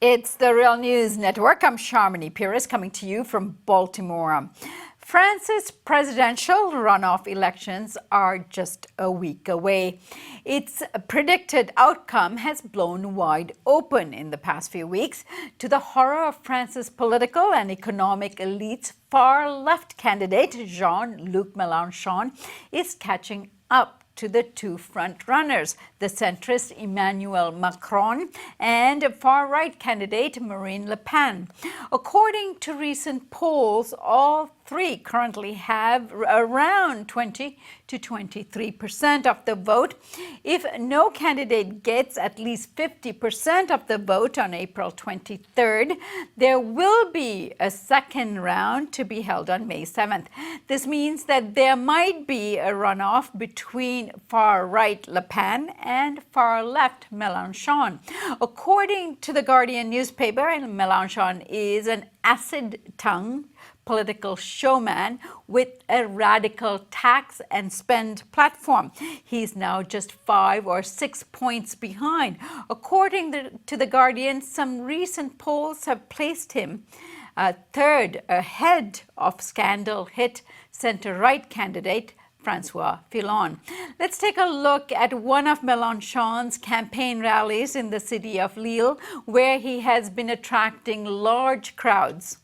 It's the Real News Network. I'm Sharmini Pires coming to you from Baltimore. France's presidential runoff elections are just a week away. Its predicted outcome has blown wide open in the past few weeks. To the horror of France's political and economic elites, far-left candidate Jean-Luc Melenchon is catching up to the two front-runners, the centrist Emmanuel Macron and far-right candidate Marine Le Pen. According to recent polls, all three currently have around 20 to 23% of the vote. If no candidate gets at least 50% of the vote on April 23rd, there will be a second round to be held on May 7th. This means that there might be a runoff between far-right Le Pen and far-left Melenchon. According to the Guardian newspaper, Melenchon is an acid-tongued political showman with a radical tax and spend platform. He's now just 5 or 6 points behind. According to the Guardian, some recent polls have placed him third ahead of scandal hit center-right candidate François Fillon. Let's take a look at one of Mélenchon's campaign rallies in the city of Lille, where he has been attracting large crowds.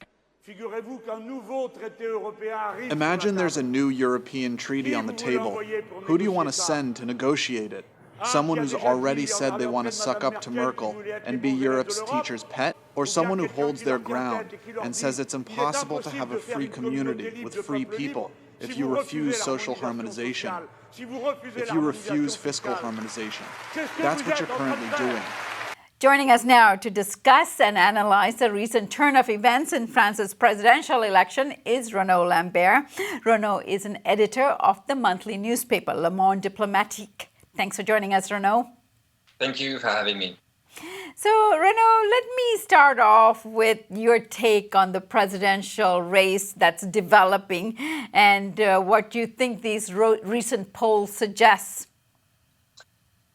Imagine there's a new European treaty on the table. Who do you want to send to negotiate it? Someone who's already said they want to suck up to Merkel and be Europe's teacher's pet? Or someone who holds their ground and says it's impossible to have a free community with free people if you refuse social harmonization, if you refuse fiscal harmonization? That's what you're currently doing. Joining us now to discuss and analyze the recent turn of events in France's presidential election is Renaud Lambert. Renaud is an editor of the monthly newspaper Le Monde Diplomatique. Thanks for joining us, Renaud. Thank you for having me. So, Renaud, let me start off with your take on the presidential race that's developing and what you think these recent polls suggest.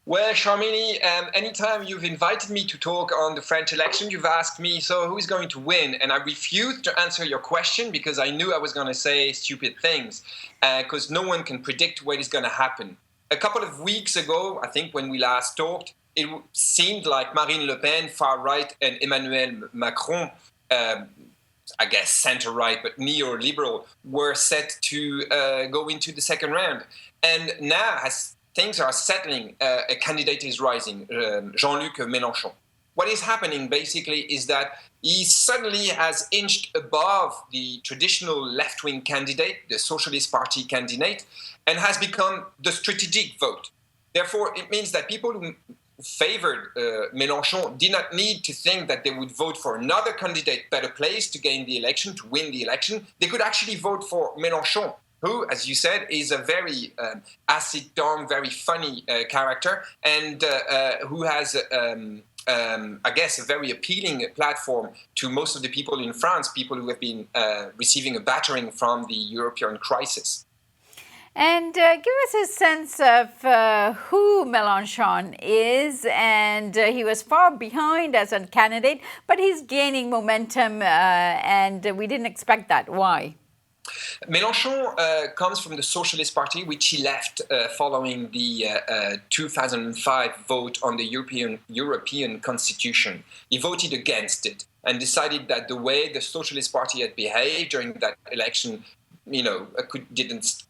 Well, Sharmini, anytime you've invited me to talk on the French election, you've asked me, so who's going to win? And I refused to answer your question because I knew I was going to say stupid things, because no one can predict what is going to happen. A couple of weeks ago, I think when we last talked, it seemed like Marine Le Pen, far-right, and Emmanuel Macron, I guess center-right, but neoliberal, were set to go into the second round. And now, as things are settling, a candidate is rising, Jean-Luc Melenchon. What is happening, basically, is that he suddenly has inched above the traditional left-wing candidate, the Socialist Party candidate, and has become the strategic vote. Therefore, it means that people who favored Mélenchon did not need to think that they would vote for another candidate better placed to gain the election, to win the election. They could actually vote for Mélenchon, who, as you said, is a very acid-tongue, very funny character, and who has, I guess, a very appealing platform to most of the people in France, people who have been receiving a battering from the European crisis. And give us a sense of who Mélenchon is. And he was far behind as a candidate, but he's gaining momentum, and we didn't expect that. Why? Mélenchon comes from the Socialist Party, which he left following the 2005 vote on the European Constitution. He voted against it and decided that the way the Socialist Party had behaved during that election,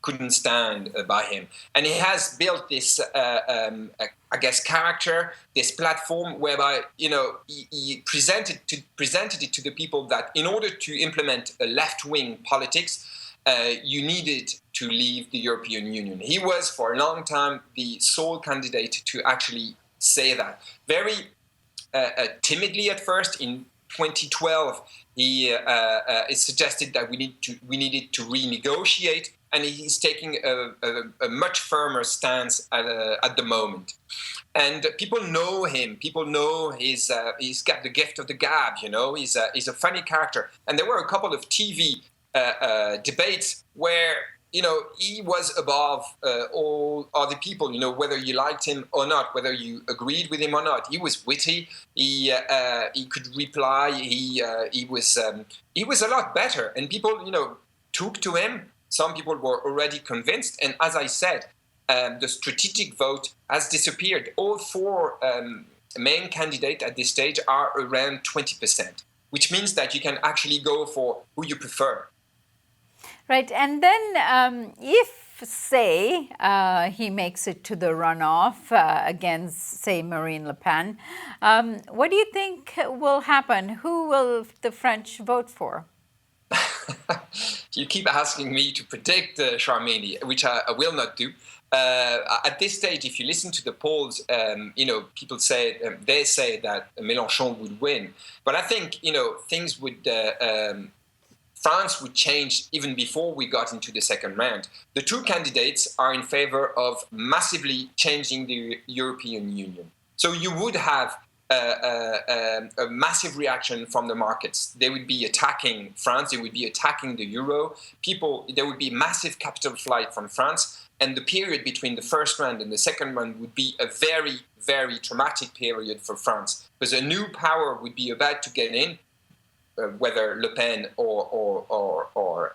couldn't stand by him. And he has built this, I guess, character, this platform whereby, he presented it to the people that in order to implement a left-wing politics, you needed to leave the European Union. He was, for a long time, the sole candidate to actually say that. Very timidly at first, in 2012, it suggested that we needed to renegotiate, and he's taking a much firmer stance at the moment. And people know him. People know he's got the gift of the gab. He's a funny character. And there were a couple of TV debates where he was above all other people, whether you liked him or not, whether you agreed with him or not. He was witty. He could reply. He was a lot better. And people, took to him. Some people were already convinced. And as I said, the strategic vote has disappeared. All four main candidates at this stage are around 20%, which means that you can actually go for who you prefer. Right. And then if, say, he makes it to the runoff against, say, Marine Le Pen, what do you think will happen? Who will the French vote for? You keep asking me to predict, Charmaine, which I will not do. At this stage, if you listen to the polls, people say they say that Mélenchon would win. But I think things would France would change even before we got into the second round. The two candidates are in favor of massively changing the European Union. So you would have a massive reaction from the markets. They would be attacking France. They would be attacking the euro. There would be massive capital flight from France. And the period between the first round and the second round would be a very, very traumatic period for France, because a new power would be about to get in, whether Le Pen or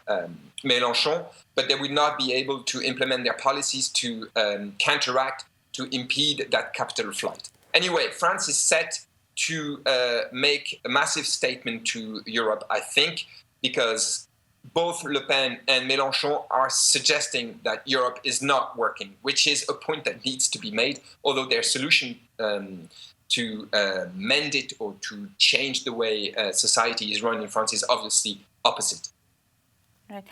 Mélenchon, but they would not be able to implement their policies to counteract, to impede that capital flight. Anyway, France is set to make a massive statement to Europe, I think, because both Le Pen and Mélenchon are suggesting that Europe is not working, which is a point that needs to be made, although their solution to mend it or to change the way society is run in France is obviously opposite. Right.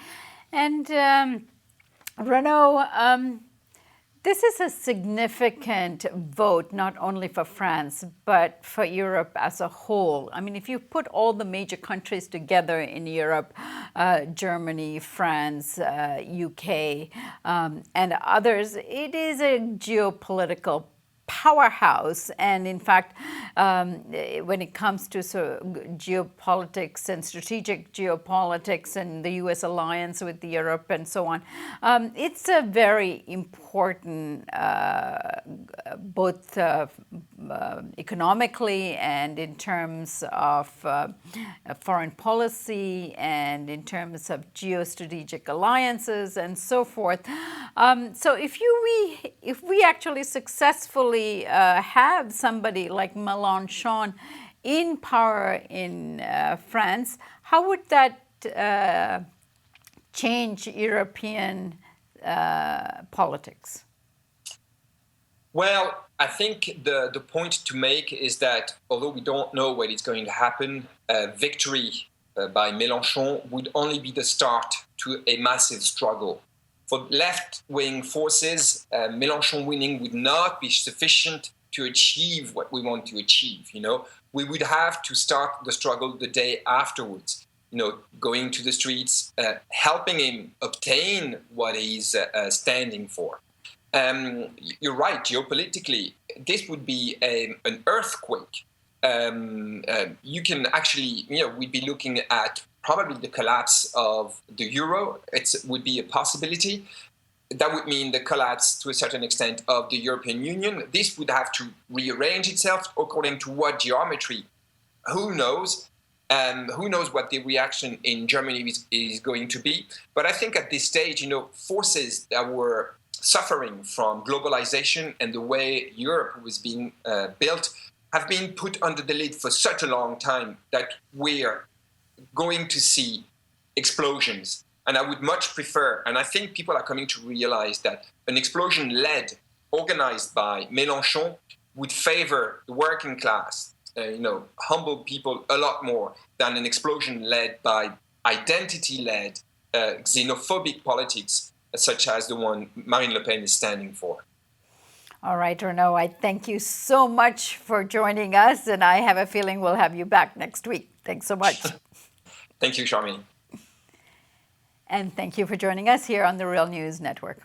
And Renaud, this is a significant vote, not only for France, but for Europe as a whole. I mean, if you put all the major countries together in Europe, Germany, France, UK, and others, it is a geopolitical powerhouse. And in fact, when it comes to geopolitics and strategic geopolitics and the US alliance with Europe and so on, it's a very important, both economically and in terms of foreign policy and in terms of geostrategic alliances and so forth. So if we actually successfully have somebody like Melenchon in power in France, how would that change European politics? Well, I think the point to make is that although we don't know what is going to happen, victory by Mélenchon would only be the start to a massive struggle. For left-wing forces, Mélenchon winning would not be sufficient to achieve what we want to achieve. We would have to start the struggle the day afterwards. Going to the streets, helping him obtain what he's standing for. You're right. Geopolitically, this would be an earthquake. You can actually, we'd be looking at probably the collapse of the euro. It would be a possibility. That would mean the collapse, to a certain extent, of the European Union. This would have to rearrange itself according to what geometry. Who knows? Who knows what the reaction in Germany is going to be? But I think at this stage, forces that were suffering from globalization and the way Europe was being built have been put under the lid for such a long time that we're going to see explosions. And I would much prefer, and I think people are coming to realize that an explosion organized by Mélenchon would favor the working class, humble people a lot more than an explosion led by identity-led, xenophobic politics, such as the one Marine Le Pen is standing for. All right, Renaud, I thank you so much for joining us, and I have a feeling we'll have you back next week. Thanks so much. Thank you, Charmaine. And thank you for joining us here on the Real News Network.